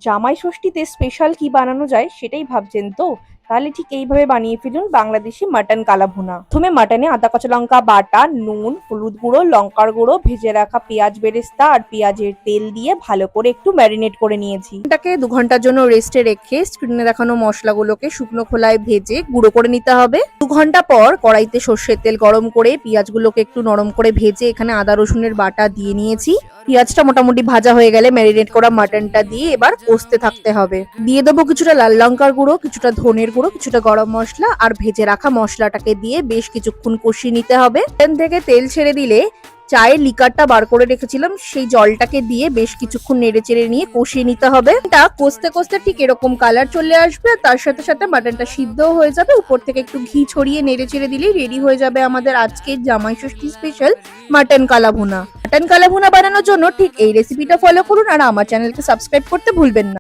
জামাই ষষ্ঠীতে স্পেশাল কি বানানো যায় সেটাই ভাবছেন তো? তাহলে ঠিক এইভাবে বানিয়ে ফেলুন বাংলাদেশি মাটন কালা ভুনা। প্রথমে মাটনে আদা কাঁচা লঙ্কা বাটা, নুন, হলুদ গুঁড়ো, লঙ্কার গুঁড়ো, ভেজে রাখা পেঁয়াজ বেরেস্তা আর পেঁয়াজের তেল দিয়ে ভালো করে একটু ম্যারিনেট করে নিয়েছি। এটাকে 2 ঘন্টার জন্য রেস্টে রেখে স্ক্রিনে দেখানো মশলাগুলোকে শুকনো খোলায় ভেজে গুঁড়ো করে নিতে হবে। 2 ঘন্টা পর কড়াইতে সর্ষের তেল গরম করে পেঁয়াজগুলোকে একটু নরম করে ভেজে এখানে আদা রসুনের বাটা দিয়ে নিয়েছি। পেঁয়াজটা মোটামুটি ভাজা হয়ে গেলে ম্যারিনেট করা মাটনটা দিয়ে এবার কষতে থাকতে হবে। দিয়ে দেবো কিছুটা লাল লঙ্কার গুঁড়ো, কিছুটা ধনের গুঁড়ো, কিছুটা গরম মশলা আর ভেজে রাখা মশলাটাকে দিয়ে বেশ কিছুক্ষণ কষিয়ে নিতে হবে। মাটন থেকে তেল ছেড়ে দিলে চায়ের লিকারটা বার করে রেখেছিলাম সেই জলটাকে দিয়ে বেশ কিছুক্ষণ নেড়ে চেড়ে নিয়ে কষিয়ে নিতে হবে। এটা কষতে কষতে ঠিক এরকম কালার চলে আসবে আর তার সাথে সাথে মাটনটা সিদ্ধও হয়ে যাবে। উপর থেকে একটু ঘি ছড়িয়ে নেড়ে চেড়ে দিলেই রেডি হয়ে যাবে আমাদের আজকের জামাই ষষ্ঠী স্পেশাল মাটন কালা ভুনা। মাটন কালা ভুনা বানানোর জন্য ঠিক এই রেসিপিটা ফলো করুন আর আমার চ্যানেলকে সাবস্ক্রাইব করতে ভুলবেন না।